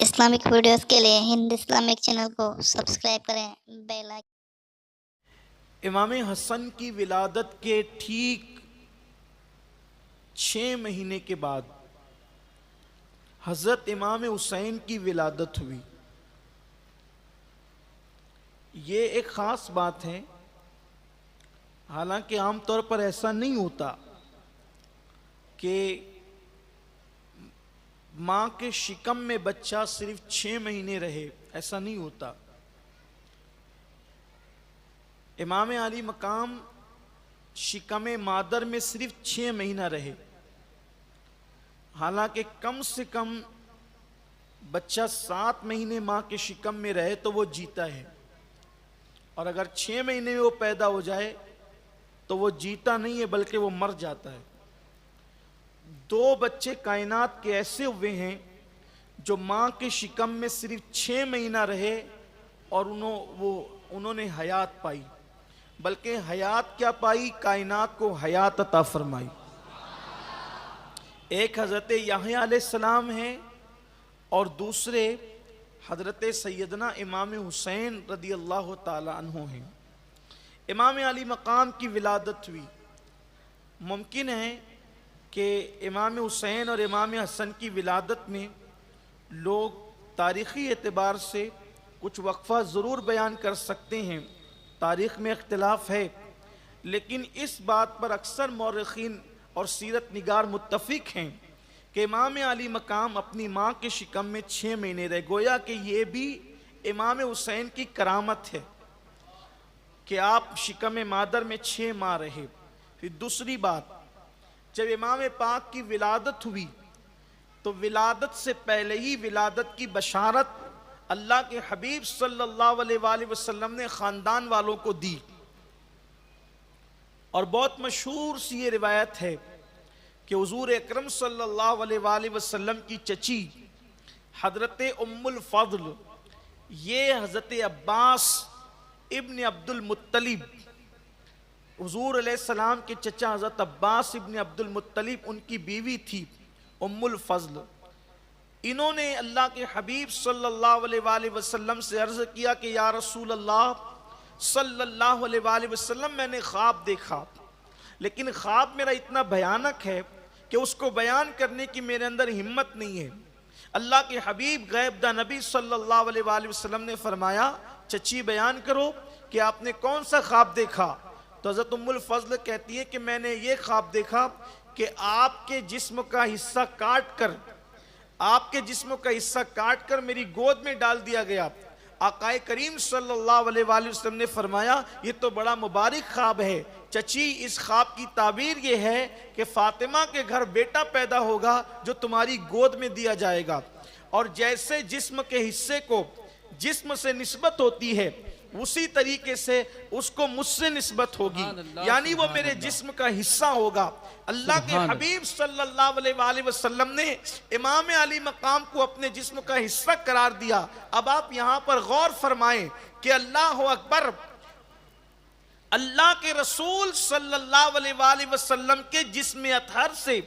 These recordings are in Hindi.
इस्लामिक वीडियोस के लिए हिंद इस्लामिक चैनल को सब्सक्राइब करें, बेल आइकन। इमाम हसन की विलादत के ठीक 6 महीने के बाद हज़रत इमाम हुसैन की विलादत हुई। ये एक ख़ास बात है, हालांकि आमतौर पर ऐसा नहीं होता कि माँ के शिकम में बच्चा सिर्फ 6 महीने रहे, ऐसा नहीं होता। इमाम अली मकाम शिकम मादर में सिर्फ 6 महीना रहे, हालांकि कम से कम बच्चा 7 महीने माँ के शिकम में रहे तो वो जीता है, और अगर 6 महीने में वो पैदा हो जाए तो वो जीता नहीं है बल्कि वो मर जाता है। 2 बच्चे कायनात के ऐसे हुए हैं जो माँ के शिकम में सिर्फ 6 महीना रहे और उन्होंने हयात पाई, बल्कि हयात क्या पाई, कायनात को हयात अता फरमाई। एक हज़रत याहया अलैहिस्सलाम है और दूसरे हज़रत सैयदना इमाम हुसैन रदी अल्लाह ताला अन्हु हैं। इमाम अली मकाम की विलादत हुई। मुमकिन है कि इमाम हुसैन और इमाम हसन की विलादत में लोग तारीख़ी एतबार से कुछ वक्फ़ा ज़रूर बयान कर सकते हैं, तारीख़ में इख्तिलाफ है, लेकिन इस बात पर अक्सर मौरख़ीन और सीरत निगार मुत्तफ़िक हैं कि इमाम अली मकाम अपनी माँ के शिकम में 6 महीने रहे। गोया कि ये भी इमाम हुसैन की करामत है कि आप शिकम मादर में 6 माह रहे। फिर दूसरी बात, जब इमाम पाक की विलादत हुई तो विलादत से पहले ही विलादत की बशारत अल्लाह के हबीब सल्लल्लाहु अलैहि वसल्लम ने ख़ानदान वालों को दी। और बहुत मशहूर सी ये रिवायत है कि हुज़ूर अकरम सल्लल्लाहु अलैहि वसल्लम की चची हज़रत उम्मुल फ़ज़ल, ये हज़रत अब्बास इब्न अब्दुल मुत्तलिब, हुज़ूर अलैहिस्सलाम के चचा हज़रत अब्बास इब्न अब्दुल मुत्तलिब, उनकी बीवी थी उम्मुल फ़ज़ल। इन्होंने अल्लाह के हबीब सल्लल्लाहु अलैहि वसल्लम से अर्ज़ किया कि या रसूल अल्लाह सल्लल्लाहु अलैहि वसल्लम, मैंने ख्वाब देखा, लेकिन ख्वाब मेरा इतना भयानक है कि उसको बयान करने की मेरे अंदर हिम्मत नहीं है। अल्लाह के हबीब गैबदा नबी सल्लल्लाहु अलैहि वसल्लम ने फरमाया, चची बयान करो कि आपने कौन सा ख्वाब देखा। तो हज़रत उम्मुल फ़ज़ल कहती है कि मैंने ये ख्वाब देखा कि आपके जिस्म का हिस्सा काट कर मेरी गोद में डाल दिया गया। आकाए करीम सल्लल्लाहु अलैहि वसल्लम ने फरमाया, ये तो बड़ा मुबारक ख्वाब है चची, इस ख्वाब की ताबीर ये है कि फ़ातिमा के घर बेटा पैदा होगा जो तुम्हारी गोद में दिया जाएगा, और जैसे जिस्म के हिस्से को जिस्म से निस्बत होती है उसी तरीके से उसको मुझसे निस्बत होगी, यानी वो मेरे जिस्म का हिस्सा होगा। अल्लाह के हबीब सल्लल्लाहु अलैहि वसल्लम ने इमाम अली मकाम को अपने जिस्म का हिस्सा करार दिया। अब आप यहाँ पर गौर फरमाएं कि अल्लाह अकबर, अल्लाह के रसूल सल्लल्लाहु अलैहि वसल्लम के जिस्म अतहर से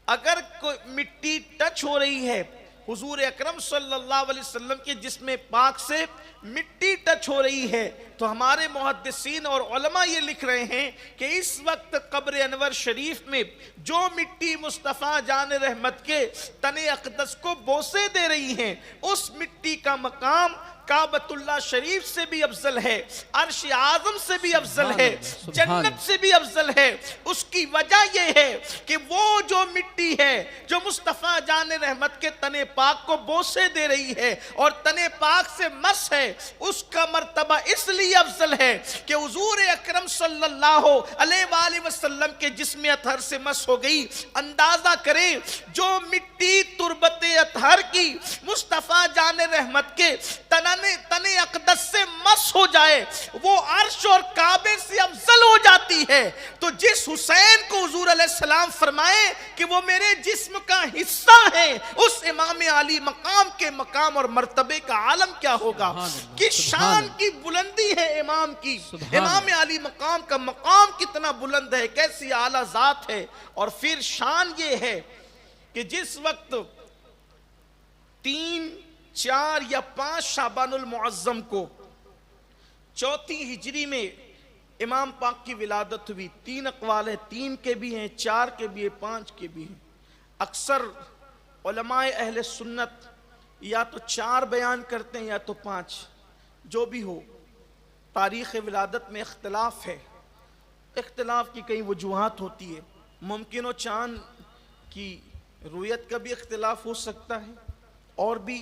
अगर कोई मिट्टी टच हो रही है, हुजूर अकरम सल्लल्लाहु अलैहि वसल्लम के जिस्म पाक से मिट्टी टच हो रही है, तो हमारे मुहद्दिसीन और उलमा ये लिख रहे हैं कि इस वक्त कब्र अनवर शरीफ में जो मिट्टी मुस्तफ़ा जान रहमत के तने अक़दस को बोसे दे रही हैं, उस मिट्टी का मकाम काबतुल्लाह शरीफ से भी अफजल है, अर्श आज़म से भी अफजल है, जन्नत से भी अफजल है। उसकी वजह यह है कि वो जो मिट्टी है जो मुस्तफ़ा जान रहमत के तने पाक को बोसे दे रही है और तने पाक से मस है, उसका मर्तबा इसलिए अफजल है कि हुजूर अकरम सल्लल्लाहु अलैहि वसल्लम के जिस्म अतहर से मस हो गई। अंदाजा करें, जो मिट्टी तुरबत अतहर की मुस्तफ़ा जान रहमत के तने अक़दस से मस हो जाए, वो अर्श और काबे से अफजल हो जाती है। तो जिस हुसैन को हुजूर अलैहिस्सलाम फरमाए कि वो मेरे जिस्म का हिस्सा है, उस इमाम अली मकाम के मकाम और मर्तबे का आलम क्या होगा, कि शान की बुलंदी है इमाम की। इमाम अली मकाम का मकाम कितना बुलंद है, कैसी आला जात है। और फिर शान ये है कि जिस वक्त 3 4 या 5 शाबानुल मुअज्जम को 4वीं हिजरी में इमाम पाक की विलादत हुई। 3 अक़वाल है, 3 के भी हैं, 4 के भी हैं, 5 के भी हैं। अक्सर उलमाए अहले सुन्नत या तो 4 बयान करते हैं या तो 5, जो भी हो। तारीख़ विलादत में इख्तिलाफ है, इख्तिलाफ की कई वजूहात होती है। मुमकिन हो चाँद की रुयत का भी इख्तिलाफ हो सकता है, और भी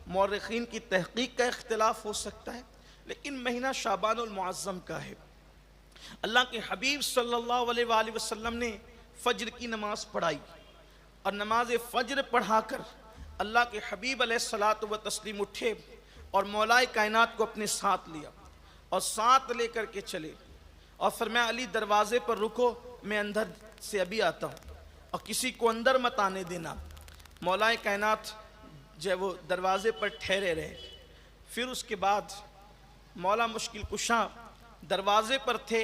मौरख़ीन की तहक़ीक़ का इख्तिलाफ हो सकता है, लेकिन महीना शाबानुल मुअज्जम का है। अल्लाह के हबीब सल्लल्लाहु अलैहि वसल्लम ने फ़ज्र की नमाज़ पढ़ाई, और नमाज फ़ज्र पढ़ाकर अल्लाह के हबीब अलैहिस्सलातु व तस्लीम उठे और मौलाए कायनात को अपने साथ लिया और साथ लेकर के चले और फरमाया अली दरवाज़े पर रुको, मैं अंदर से अभी आता हूँ और किसी को अंदर मत आने देना। मौलाए कायनात जब वो दरवाज़े पर ठहरे रहे, फिर उसके बाद मौला मुश्किल कुशा दरवाज़े पर थे।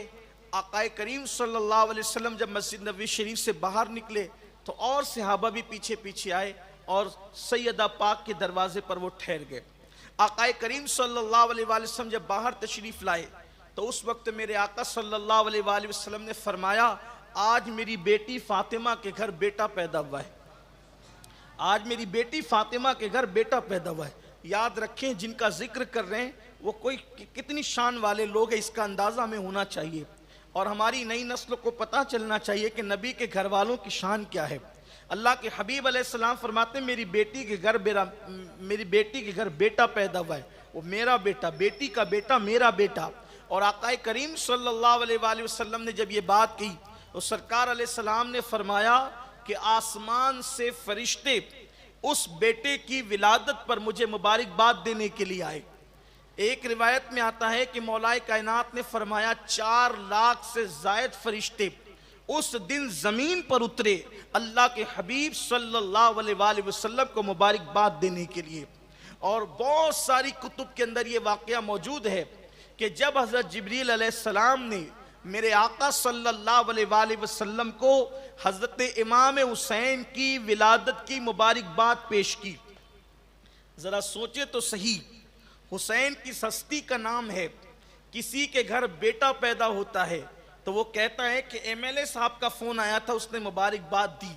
आक़ाए करीम सल्लल्लाहु अलैहि वसल्लम जब मस्जिद नबवी शरीफ से बाहर निकले तो और सहाबा भी पीछे पीछे आए और सैयदा पाक के दरवाज़े पर वो ठहर गए। आक़ाए करीम सल्लल्लाहु अलैहि वसल्लम जब बाहर तशरीफ़ लाए तो उस वक्त मेरे आका सल्लल्लाहु अलैहि वसल्लम ने फरमाया, आज मेरी बेटी फ़ातिमा के घर बेटा पैदा हुआ है, आज मेरी बेटी फ़ातिमा के घर बेटा पैदा हुआ है। याद रखें, जिनका जिक्र कर रहे हैं वो कोई कितनी शान वाले लोग हैं, इसका अंदाज़ा हमें होना चाहिए, और हमारी नई नस्ल को पता चलना चाहिए कि नबी के घर वालों की शान क्या है। अल्लाह के हबीब अलैहिस्सलाम फरमाते, मेरी बेटी के घर बेटा पैदा हुआ है, वो मेरा बेटा, बेटी का बेटा मेरा बेटा। और आक़ाए करीम सल्लल्लाहु अलैहि वसल्लम ने जब ये बात की तो सरकार अलैहिस्सलाम ने फरमाया कि आसमान से फरिश्ते उस बेटे की विलादत पर मुझे मुबारकबाद देने के लिए आए। एक रिवायत में आता है कि मौलाए कायनात ने फरमाया 4 लाख से ज़ायद फरिश्ते उस दिन ज़मीन पर उतरे अल्लाह के हबीब सल्लल्लाहु अलैहि वसल्लम को मुबारकबाद देने के लिए। और बहुत सारी कुतुब के अंदर ये वाक़या मौजूद है कि जब हज़रत जिब्रील अलैहिस्सलाम ने मेरे आका सल्लल्लाहु अलैहि वसल्लम को हज़रत इमाम हुसैन की विलादत की मुबारकबाद पेश की। ज़रा सोचे तो सही, हुसैन की हस्ती का नाम है, किसी के घर बेटा पैदा होता है तो वो कहता है कि एमएलए साहब का फ़ोन आया था उसने मुबारकबाद दी,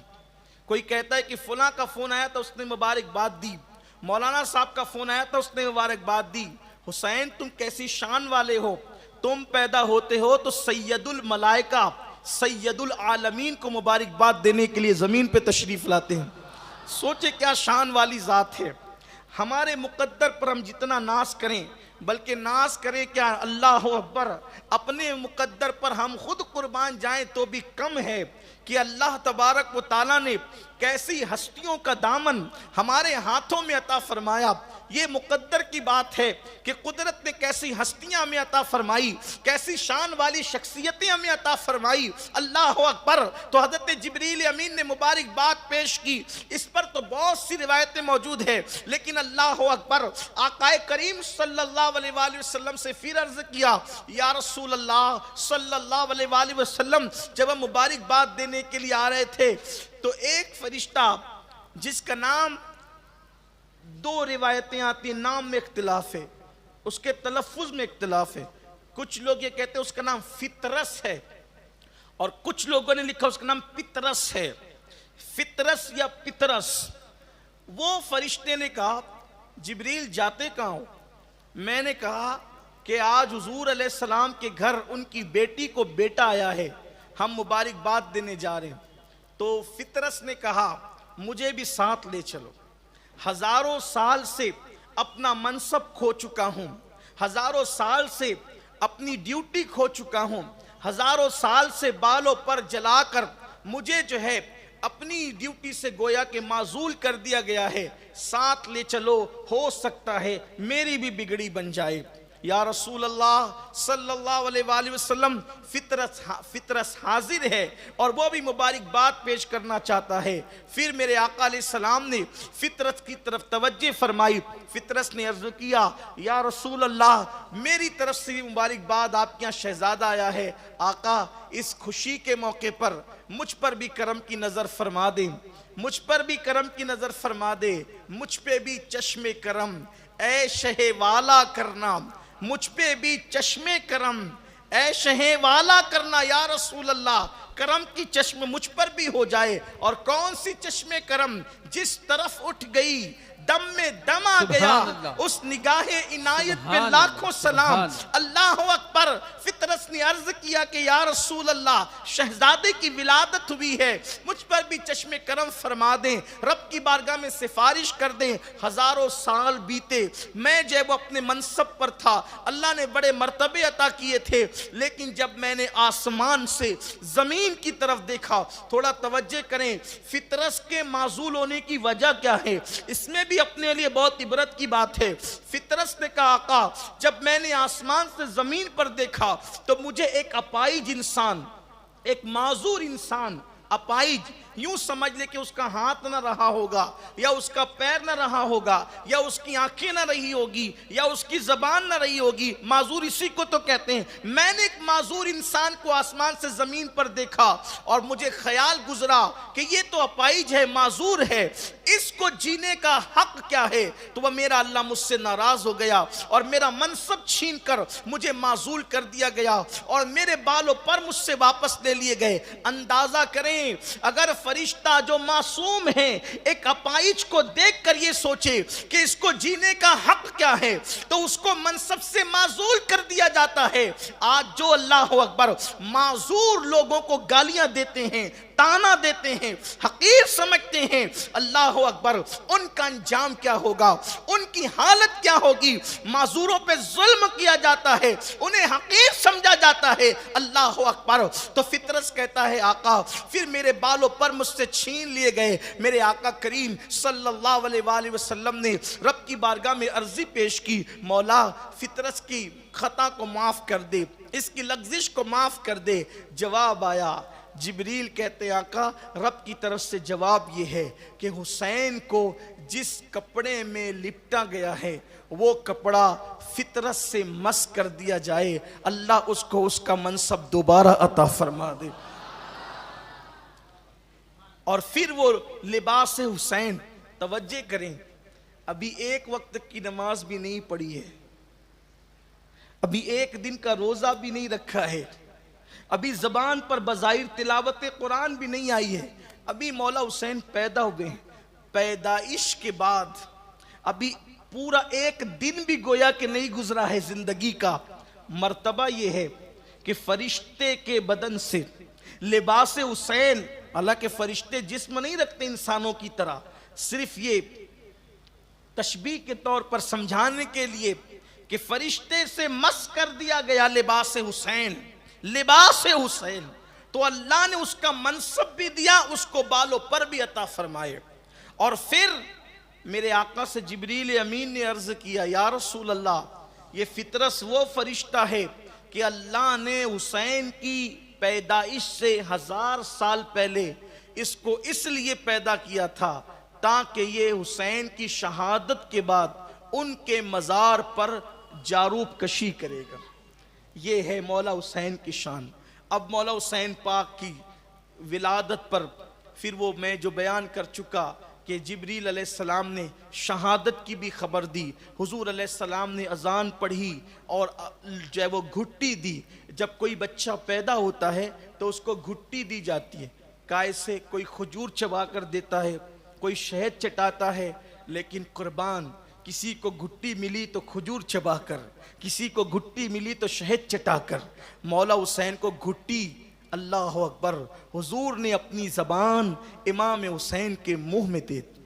कोई कहता है कि फ़लाँ का फ़ोन आया था उसने मुबारकबाद दी, मौलाना साहब का फ़ोन आया था उसने मुबारकबाद दी। हुसैन तुम कैसी शान वाले हो, तुम पैदा होते हो तो सैयदुल मलाइका सैयदुल आलमीन को मुबारकबाद देने के लिए ज़मीन पे तशरीफ़ लाते हैं। सोचे क्या शान वाली ज़ात है। हमारे मुक़द्दर पर हम जितना नाज करें, बल्कि नाज करें क्या, अल्लाह अकबर, अपने मुक़द्दर पर हम खुद कुर्बान जाएं तो भी कम है कि अल्लाह तबारक व ताला ने कैसी हस्तियों का दामन हमारे हाथों में अता फरमाया। ये मुक़द्दर की बात है कि कुदरत ने कैसी हस्तियां हमें अता फरमाई, कैसी शान वाली शख्सियतें हमें अता फरमाई। अल्लाह अकबर। तो हज़रत जिब्रील अमीन ने मुबारकबाद पेश की। इस पर तो बहुत सी रिवायतें मौजूद है, लेकिन अल्लाह अकबर, आक़ाए करीम सल्लल्लाहु अलैहि वसल्लम से फिर अर्ज़ किया, या रसूल अल्लाह सल्लल्लाहु अलैहि वसल्लम, जब हम मुबारकबाद देने के लिए आ रहे थे तो एक फरिश्ता जिसका नाम, 2 रिवायतें आती हैं, नाम में इख्तिलाफ है, उसके तलफ़ुज़ में इख्तिलाफ है। कुछ लोग ये कहते हैं उसका नाम फितरस है और कुछ लोगों ने लिखा उसका नाम पितरस है। फितरस या पितरस। वो फरिश्ते ने कहा, जिब्रील जाते कहाँ हो? मैंने कहा कि आज हुजूर अलैहिस्सलाम के घर उनकी बेटी को बेटा आया है, हम मुबारकबाद देने जा रहे हैं। तो फितरस ने कहा, मुझे भी साथ ले चलो, हजारों साल से अपना मनसब खो चुका हूं, हजारों साल से अपनी ड्यूटी खो चुका हूं, हजारों साल से बालों पर जलाकर मुझे जो है अपनी ड्यूटी से गोया के माजूल कर दिया गया है, साथ ले चलो, हो सकता है मेरी भी बिगड़ी बन जाए। या रसूल अल्लाह सल्लल्लाहु अलैहि वसल्लम, फितरस हाजिर है और वो भी मुबारकबाद पेश करना चाहता है। फिर मेरे आका अलैहिस्सलाम ने फितरस की तरफ तवज्जो फरमाई। फितरस ने अर्ज़ किया, या रसूल अल्लाह, मेरी तरफ से भी मुबारकबाद, आपके यहाँ शहजादा आया है। आका, इस खुशी के मौके पर मुझ पर भी करम की नजर फरमा दे, मुझ पर भी करम की नजर फरमा दे, मुझ पे भी चश्मे करम ऐ शहे वाला करना, मुझ पे भी चश्मे करम ऐ शहे वाला करना। या रसूल अल्लाह, करम की चश्म मुझ पर भी हो जाए। और कौन सी चश्मे करम? जिस तरफ उठ गई दम में दम आ गया, उस निगाहे इनायत पे लाखों सलाम। अल्लाह अकबर। फितरस ने अर्ज किया कि या रसूल अल्लाह, शहजादे की विलादत हुई है, मुझ पर भी चश्मे करम फरमा दें, रब की बारगाह में सिफारिश कर दें। हजारों साल बीते, मैं जब अपने मनसब पर था, अल्लाह ने बड़े मर्तबे अता किए थे, लेकिन जब मैंने आसमान से जमीन की तरफ देखा, थोड़ा तवज्जो करें, फितरस के माजूल होने की वजह क्या है, इसमें भी अपने लिए बहुत इबरत की बात है। फितरस ने कहा, आका, जब मैंने आसमान से जमीन पर देखा तो मुझे एक अपाइज इंसान, एक माजूर इंसान, अपाइज यूं समझ ले कि उसका हाथ ना रहा होगा, या उसका पैर ना रहा होगा, या उसकी आंखें ना रही होगी, या उसकी जबान ना रही होगी। माजूर इसी को तो कहते हैं। मैंने एक माजूर इंसान को आसमान से जमीन पर देखा और मुझे ख्याल गुजरा कि ये तो अपाइज है, माजूर है, इसको जीने का हक क्या है? तो वह मेरा अल्लाह मुझसे नाराज हो गया और मेरा मनसब छीन कर मुझे माजूल कर दिया गया और मेरे बालों पर मुझसे वापस ले लिए गए। अंदाजा करें, अगर फरिश्ता जो मासूम है एक अपाइज को देखकर ये सोचे कि इसको जीने का हक क्या है, तो उसको मनसब से माजूल कर दिया जाता है। आज जो अल्लाह अकबर माजूर लोगों को गालियां देते हैं, ताना देते हैं, हकीर समझते हैं, अल्लाह अकबर, उनका अंजाम क्या होगा, उनकी हालत क्या होगी। माजूरों पे जुल्म किया जाता है, उन्हें हकीर समझा जाता है, अल्लाह अकबर। तो फितरस कहता है, आका, फिर मेरे बालों पर मुझसे छीन लिए गए। मेरे आका करीम सल्लल्लाहु अलैहि वसल्लम ने रब की बारगाह में अर्जी पेश की, मौला फितरस की खता को माफ कर दे, इसकी लग्जिश को माफ कर दे। जवाब आया, जिब्रील कहते, आका, रब की तरफ से जवाब ये है कि हुसैन को जिस कपड़े में लिपटा गया है वो कपड़ा फितरत से मस कर दिया जाए, अल्लाह उसको उसका मनसब दोबारा अता फरमा दे। और फिर वो लिबास हुसैन, तवज्जो करें, अभी एक वक्त की नमाज भी नहीं पढ़ी है, अभी एक दिन का रोजा भी नहीं रखा है, अभी जबान पर बज़ाहिर तिलावत कुरान भी नहीं आई है, अभी मौला हुसैन पैदा हुए हैं। पैदाइश के बाद अभी पूरा एक दिन भी गोया कि नहीं गुजरा है जिंदगी का। मर्तबा ये है कि फरिश्ते के बदन से लिबास हुसैन, हालांकि फरिश्ते जिस्म नहीं रखते इंसानों की तरह, सिर्फ ये तशबीह के तौर पर समझाने के लिए कि फरिश्ते से मस कर दिया गया लिबास हुसैन, लिबास हुसैन, तो अल्लाह ने उसका मनसब भी दिया, उसको बालों पर भी अता फरमाए। और फिर मेरे आका से जिब्रील अमीन ने अर्ज किया, या रसूल अल्लाह, ये फितरस वो फरिश्ता है कि अल्लाह ने हुसैन की पैदाइश से 1000 साल पहले इसको इसलिए पैदा किया था ताकि ये हुसैन की शहादत के बाद उनके मज़ार पर जारूब कशी करेगा। ये है मौला हुसैन की शान। अब मौला हुसैन पाक की विलादत पर फिर वो मैं जो बयान कर चुका कि जिब्रील अलैहिस्सलाम ने शहादत की भी खबर दी, हुजूर अलैहिस्सलाम ने अजान पढ़ी और जो है वो घुट्टी दी। जब कोई बच्चा पैदा होता है तो उसको घुट्टी दी जाती है, काय से कोई खजूर चबा कर देता है, कोई शहद चटाता है, लेकिन कुर्बान किसी को घुट्टी मिली तो खजूर चबाकर, किसी को घुट्टी मिली तो शहद चटाकर। मौला हुसैन को घुट्टी, अल्लाह अकबर, हुजूर ने अपनी जबान इमाम हुसैन के मुंह में दे दी।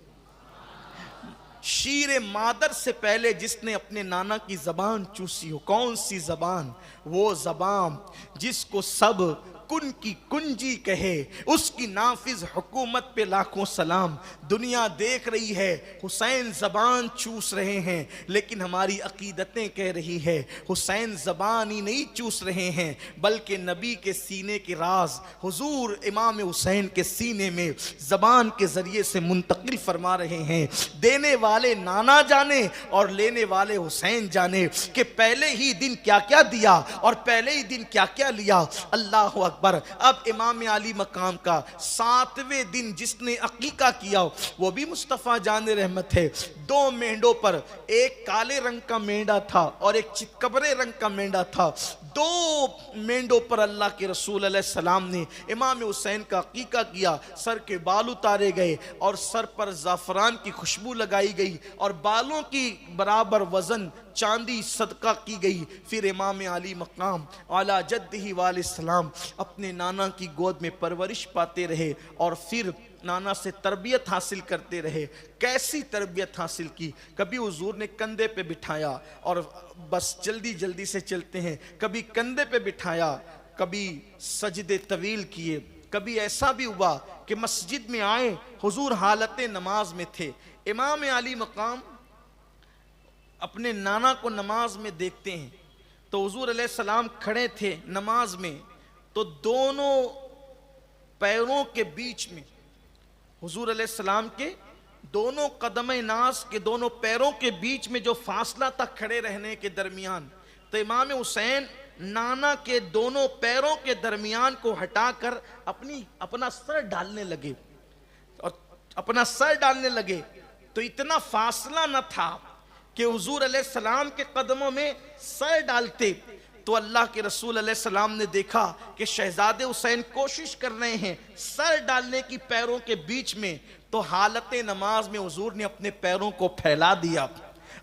शीर मादर से पहले जिसने अपने नाना की जबान चूसी हो, कौन सी जबान? वो जबान जिसको सब कुन की कुंजी कहे, उसकी नाफिज हुकूमत पे लाखों सलाम। दुनिया देख रही है हुसैन जबान चूस रहे हैं, लेकिन हमारी अकीदतें कह रही है हुसैन जबान ही नहीं चूस रहे हैं, बल्कि नबी के सीने के राज हुजूर इमाम हुसैन के सीने में जबान के जरिए से मुंतकिल फरमा रहे हैं। देने वाले नाना जाने और लेने वाले हुसैन जाने कि पहले ही दिन क्या क्या दिया और पहले ही दिन क्या क्या लिया। अल्लाह अकबर। अब इमाम अली मकाम का 7वें दिन जिसने अकीका किया वो भी मुस्तफ़ा जान रहमत है। 2 मेंढों पर, एक काले रंग का मेंढा था और एक चितकबरे रंग का मेंढा था। 2 मेंढों पर अल्लाह के रसूल अलैहिस्सलाम ने इमाम हुसैन का अकीका किया। सर के बाल उतारे गए और सर पर ज़ाफ़रान की खुशबू लगाई गई और बालों की बराबर वज़न चांदी सदका की गई। फिर इमाम अली मकाम आला जद्दिही वालिस्सलाम अपने नाना की गोद में परवरिश पाते रहे और फिर नाना से तरबियत हासिल करते रहे। कैसी तरबियत हासिल की? कभी हुजूर ने कंधे पे बिठाया और बस जल्दी जल्दी से चलते हैं, कभी कंधे पे बिठाया, कभी सजदे तवील किए। कभी ऐसा भी हुआ कि मस्जिद में आए, हुजूर हालत नमाज में थे। इमाम अली मकाम अपने नाना को नमाज में देखते हैं तो हुजूर अलैहिस्सलाम खड़े थे नमाज में, तो दोनों पैरों के बीच में, हुजूर अलैहिस्सलाम के दोनों कदम नास के दोनों पैरों के बीच में जो फासला था खड़े रहने के दरमियान, तो इमाम हुसैन नाना के दोनों पैरों के दरमियान को हटाकर अपना सर डालने लगे और अपना सर डालने लगे। तो इतना फासला न था कि हुजूर अलैहिस्सलाम के कदमों में सर डालते। तो अल्लाह के रसूल अलैहिस्सलाम ने देखा कि शहजादे हुसैन कोशिश कर रहे हैं सर डालने की पैरों के बीच में, तो हालत नमाज में हुजूर ने अपने पैरों को फैला दिया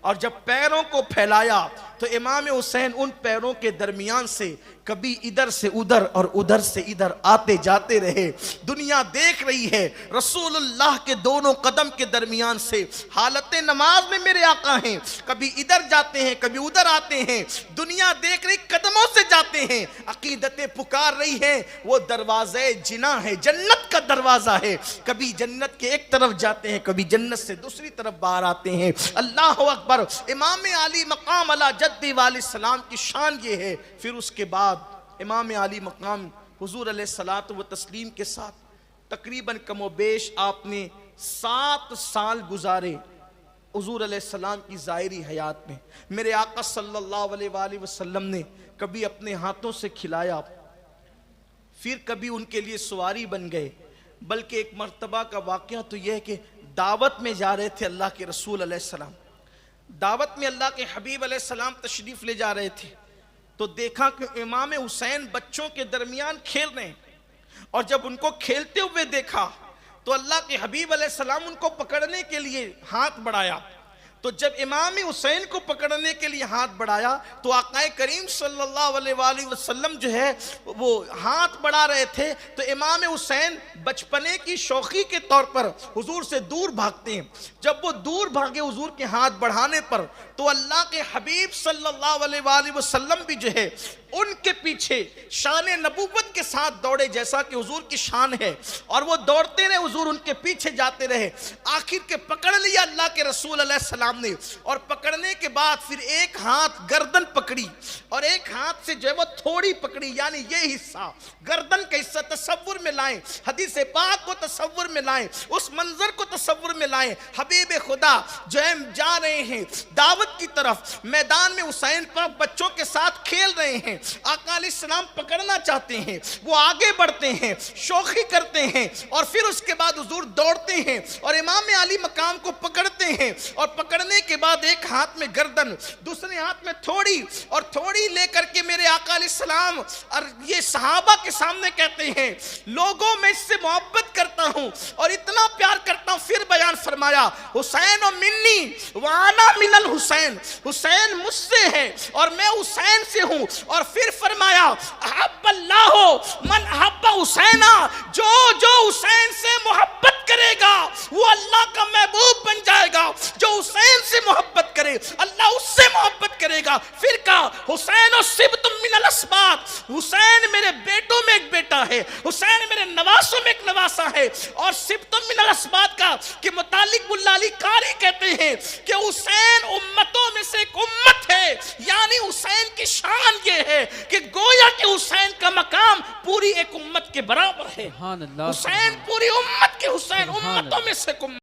और जब पैरों को फैलाया तो इमाम हुसैन उन पैरों के दरमियान से कभी इधर से उधर और उधर से इधर आते जाते रहे। दुनिया देख रही है रसूलुल्लाह के दोनों कदम के दरमियान से हालत नमाज में मेरे आका हैं, कभी इधर जाते हैं कभी उधर आते हैं। दुनिया देख रही, कदमों से जाते हैं, अकीदतें पुकार रही है। वो दरवाज़े जिना है, जन्नत का दरवाज़ा है। कभी जन्नत के एक तरफ जाते हैं, कभी जन्नत से दूसरी तरफ बाहर आते हैं। अल्लाह अकबर। इमाम अली मकाम अला जद्दी वालिस्सलाम की शान ये है। फिर उसके बाद इमाम अली मकाम हुजूर अलैहिस्सलात व तस्लीम के साथ तकरीबन कमोबेश आपने 7 साल गुजारे हुजूर अलैहिस्सलाम की ज़ाहिरी हयात में। मेरे आका सल्लल्लाहु अलैहि वसल्लम ने कभी अपने हाथों से खिलाया, फिर कभी उनके लिए सवारी बन गए। बल्कि एक मर्तबा का वाक़या तो यह है कि दावत में जा रहे थे अल्लाह के रसूल अलैहिस्सलाम, दावत में अल्लाह के हबीब अलैहिस्सलाम तशरीफ़ ले जा रहे थे, तो देखा कि इमाम हुसैन बच्चों के दरमियान खेल रहे हैं और जब उनको खेलते हुए देखा तो अल्लाह के हबीब अलैहिस्सलाम उनको पकड़ने के लिए हाथ बढ़ाया। तो जब इमाम हुसैन को पकड़ने के लिए हाथ बढ़ाया तो आकाए करीम सल्लल्लाहु अलैहि वसल्लम जो है वो हाथ बढ़ा रहे थे, तो इमाम हुसैन बचपने की शौकी के तौर पर हुजूर से दूर भागते हैं। जब वो दूर भागे हुजूर के हाथ बढ़ाने पर, तो अल्लाह के हबीब सल्लल्लाहु अलैहि वसल्लम भी जो है उनके पीछे शान नबूवत के साथ दौड़े, जैसा कि हुजूर की शान है, और वो दौड़ते रहे, हुजूर उनके पीछे जाते रहे। आखिर के पकड़ लिया अल्लाह के रसूल अलैहिस्सलाम ने, और पकड़ने के बाद फिर एक हाथ गर्दन पकड़ी और एक हाथ से जो है वो थोड़ी पकड़ी, यानी ये हिस्सा गर्दन का हिस्सा तसव्वुर में लाएं, हदीस पाक को तसव्वुर में लाएं, उस मंजर को तसव्वुर में लाएं। हबीब खुदा जो है जा रहे हैं दावत की तरफ, मैदान में हुसैन पर बच्चों के साथ खेल रहे हैं, आका अलैहिस्सलाम पकड़ना चाहते हैं, वो आगे बढ़ते हैं, शौखी करते हैं, और फिर उसके बाद हुजूर दौड़ते हैं और इमाम अली मकाम को पकड़ते हैं, और पकड़ने के बाद एक हाथ में गर्दन, दूसरे हाथ में थोड़ी, और थोड़ी लेकर के मेरे आका अलैहिस्सलाम और ये सहाबा के सामने कहते हैं, लोगों में इससे मोहब्बत करता हूं और इतना प्यार करता हूं। फिर बयान फरमाया, हुसैन और मिन्नी वाना मिनल हुसैन, हुसैन मुझसे है और मैं हुसैन से हूं। और फिर फरमाया, अहब्बल्लाहु मन अहब्बा हुसैना, जो जो हुसैन से मोहब्बत करेगा वो अल्लाह का महबूब बन जाएगा, जो हुसैन से मोहब्बत करे अल्लाह उससे मोहब्बत करेगा। फिर कहा, हुसैन और सिब्तुम मिनल अस्बात, हुसैन मेरे बेटों में एक बेटा है, हुसैन मेरे नवासों में एक नवासा है। और सिब्तुम मिनल अस्बात का के मुतालिक मुल्ला अली कारी कहते हैं कि हुसैन उम्मतों में से एक उम्मत है, यानी हुसैन की शान ये है कि गोया कि हुसैन का मकाम पूरी एक उम्मत के बराबर है। हुसैन पूरी उम्मत के हुसैन, उम्मतों में से